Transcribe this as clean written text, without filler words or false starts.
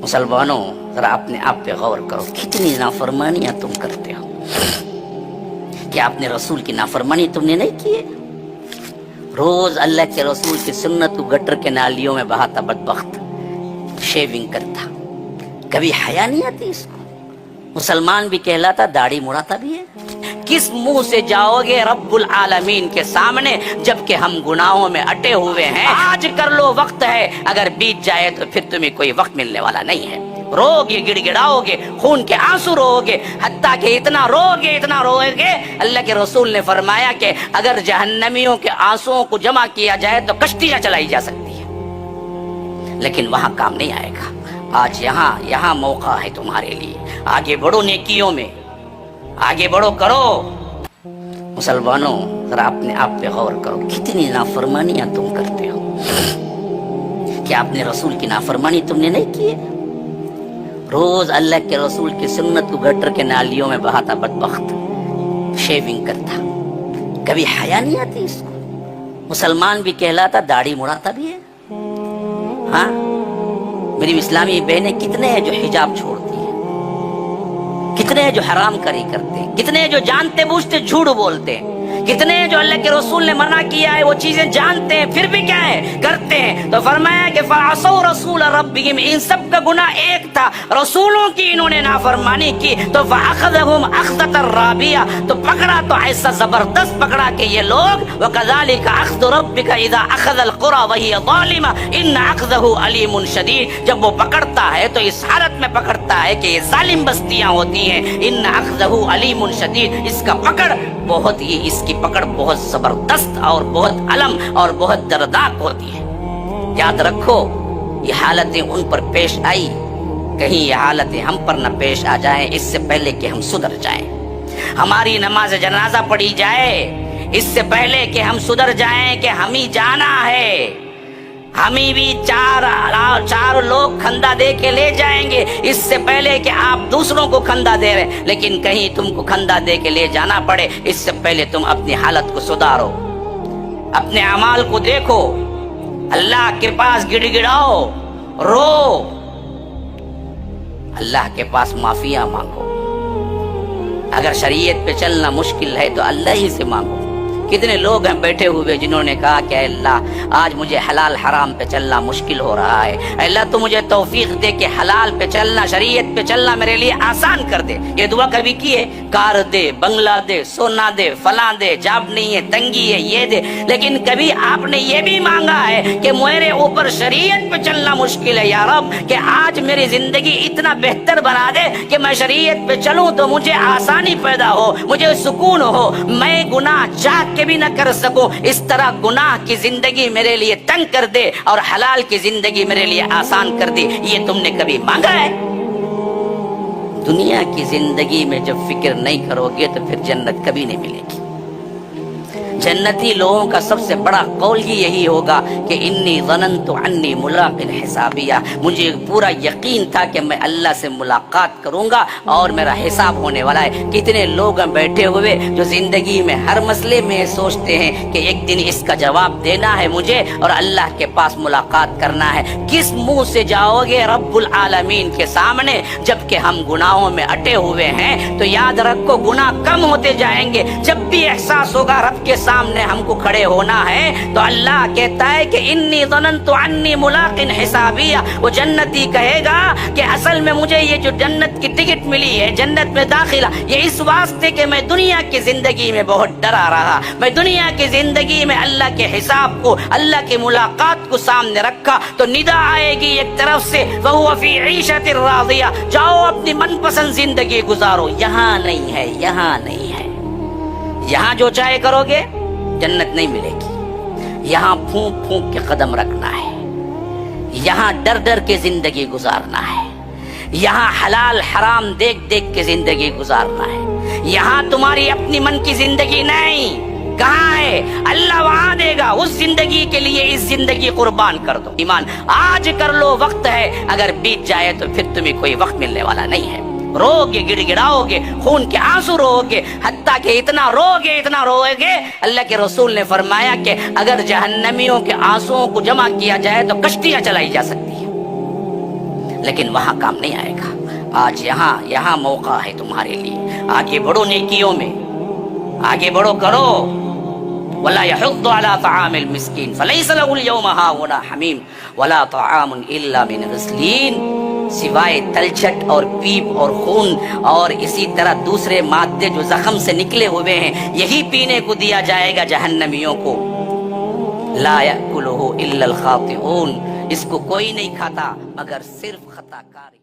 मुसलमानों, जरा अपने आप पे गौर करो, कितनी नाफरमानियां तुम करते हो। क्या अपने रसूल की नाफरमानी तुमने नहीं की है? रोज अल्लाह के रसूल की सुन्नत को गटर के नालियों में बहाता बदबख्त, शेविंग करता, कभी हया नहीं आती इसको। मुसलमान भी कहलाता, दाढ़ी मुड़ाता भी है। किस मुंह से जाओगे रब्बुल आलमीन के सामने जबकि हम गुनाहों में अटे हुए हैं। आज कर लो, वक्त है, अगर बीत जाए तो फिर तुम्हें कोई वक्त मिलने वाला नहीं है। रोगे, गिड़गिड़ाओगे, खून के आंसू रोगे, हत्ता के इतना रोगे अल्लाह के रसूल ने फरमाया कि अगर जहन्नमियों के आंसुओं को जमा किया जाए तो कश्तियां चलाई जा सकती है, लेकिन वहां काम नहीं आएगा। आज यहाँ मौका है तुम्हारे लिए, आगे बढ़ो, नेकियों में आगे बढ़ो, करो। मुसलमानों, जरा अपने आप पे गौर करो, कितनी नाफरमानियां तुम करते हो। क्या अपने रसूल की नाफरमानी तुमने नहीं की है? रोज अल्लाह के रसूल की सुन्नत को गटर के नालियों में बहाता बदबख्त, शेविंग करता, कभी हया नहीं आती इसको। मुसलमान भी कहलाता, दाढ़ी मुड़ाता भी है। हाँ, मेरी इस्लामी बहनें कितने हैं जो हिजाब छोड़ती हैं, कितने हैं जो हराम करी करते हैं, कितने हैं जो जानते बूझते झूठ बोलते हैं, कितने हैं जो अल्लाह के रसूल ने मना किया है वो चीजें जानते हैं फिर भी क्या है, करते हैं। तो फरमाया कि फअसौ रसूल रब्बिहिम, इन सब का गुनाह एक था, रसूलों की इन्होंने नाफरमानी की, तो फअखज़हुम अख़ज़तन राबिया, तो पकड़ा तो ऐसा जबरदस्त पकड़ा कि ये लोग, वकज़ालिका अख़्ज़ु रब्बिका इज़ा अख़ज़ल क़ुरा वहिय ज़ालिमा इन्न अख़ज़हु अलीमुन शदीद। जब वो पकड़ता है तो इस हालत में पकड़ता है कि ये जालिम बस्तियां होती हैं, इन्न अख़ज़हु अलीमुन शदीद, इसका पकड़ बहुत ही, इसकी पकड़ बहुत जबरदस्त और बहुत अलम और बहुत दर्दनाक होती है। याद रखो, ये हालतें उन पर पेश आई, कहीं ये हालतें हम पर न पेश आ जाएं, इससे पहले कि हम सुधर जाएं। हमारी नमाज जनाजा पढ़ी जाए इससे पहले कि हम सुधर जाएं कि हम ही जाना है। हमें भी चार लोग खंदा दे के ले जाएंगे, इससे पहले कि आप दूसरों को खंदा दे रहे, लेकिन कहीं तुमको खंदा दे के ले जाना पड़े, इससे पहले तुम अपनी हालत को सुधारो, अपने अमाल को देखो, अल्लाह के पास गिड़गिड़ाओ, रो, अल्लाह के पास माफिया मांगो। अगर शरीयत पे चलना मुश्किल है तो अल्लाह ही से मांगो। कितने लोग हैं बैठे हुए जिन्होंने कहा कि अल्लाह आज मुझे हलाल हराम पे चलना मुश्किल हो रहा है, अल्लाह तो मुझे तौफीक दे के हलाल पे चलना, शरीयत पे चलना मेरे लिए आसान कर दे। ये दुआ कभी की है? कार दे, बंगला दे, सोना दे, फला दे, जाब नहीं है, तंगी है, ये दे, लेकिन कभी आपने ये भी मांगा है कि मेरे ऊपर शरीयत पे चलना मुश्किल है या रब, कि आज मेरी जिंदगी इतना बेहतर बना दे कि मैं शरीयत पे चलूं तो मुझे आसानी पैदा हो, मुझे सुकून हो, मैं गुनाह चाह भी न कर सको, इस तरह गुनाह की जिंदगी मेरे लिए तंग कर दे और हलाल की जिंदगी मेरे लिए आसान कर दे। ये तुमने कभी मांगा है? दुनिया की जिंदगी में जब फिक्र नहीं करोगे तो फिर जन्नत कभी नहीं मिलेगी। जन्नती लोगों का सबसे बड़ा कौल ही यही होगा कि इन्नी ज़ननतु अन्नी मुलाक़िन हिसाबिया, मुझे पूरा यकीन था कि मैं अल्लाह से मुलाकात करूंगा और मेरा हिसाब होने वाला है। कितने लोग बैठे हुए जो जिंदगी में हर मसले में सोचते हैं कि एक दिन इसका जवाब देना है मुझे और अल्लाह के पास मुलाकात करना है। किस मुंह से जाओगे रब्बुल आलमीन के सामने जबकि हम गुनाहों में अटे हुए हैं? तो याद रखो, गुनाह कम होते जाएंगे। जब भी एहसास होगा रब के सामने हमको खड़े होना है तो अल्लाह कहता है कि इन्नी ज़ननतु अन्नी मुलाक़िन हिसाबिया, वो जन्नती कहेगा कि असल में मुझे ये जो जन्नत की टिकट मिली है, जन्नत में दाखिला, ये इस वास्ते कि मैं दुनिया की जिंदगी में बहुत डरा रहा, मैं दुनिया की जिंदगी में अल्लाह के हिसाब को, अल्लाह की मुलाकात को सामने रखा। तो निदा आएगी एक तरफ से, वहुव फी ईशतिर राज़िया, जाओ अपनी मनपसंद जिंदगी गुजारो। यहाँ नहीं है, यहाँ नहीं है। यहाँ जो चाहे करोगे जन्नत नहीं मिलेगी। यहाँ फूंक फूंक के कदम रखना है, यहाँ डर डर के जिंदगी गुजारना है, यहाँ हलाल हराम देख देख के जिंदगी गुजारना है। यहाँ तुम्हारी अपनी मन की जिंदगी नहीं। कहाँ है? अल्लाह वहां देगा। उस जिंदगी के लिए इस जिंदगी कुर्बान कर दो। ईमान आज कर लो, वक्त है, अगर बीत जाए तो फिर तुम्हें कोई वक्त मिलने वाला नहीं है। रोगे, गिड़गिड़ाओगे, खून के आंसू रोगे, हत्ता के इतना रोगे अल्लाह के रसूल ने फरमाया कि अगर जहन्नमियों के आंसुओं को जमा किया जाए तो कश्तियां चलाई जा सकती है। لیکن وہاں کام نہیں آئے گا. آج یہاں موقع ہے تمہارے لیے. آگے بڑھو نیکیوں میں, آگے بڑھو, کرو. ولا يحض على طعام المسكين فليس له اليوم هاهنا حميم ولا طعام الا من غسلين. سوائے تلچھٹ اور پیپ اور خون اور اسی طرح دوسرے مادے جو زخم سے نکلے ہوئے ہیں, یہی پینے کو دیا جائے گا جہنمیوں کو. لا يأكله الا الخاطئون. اس کو کوئی نہیں کھاتا مگر صرف خطا کار.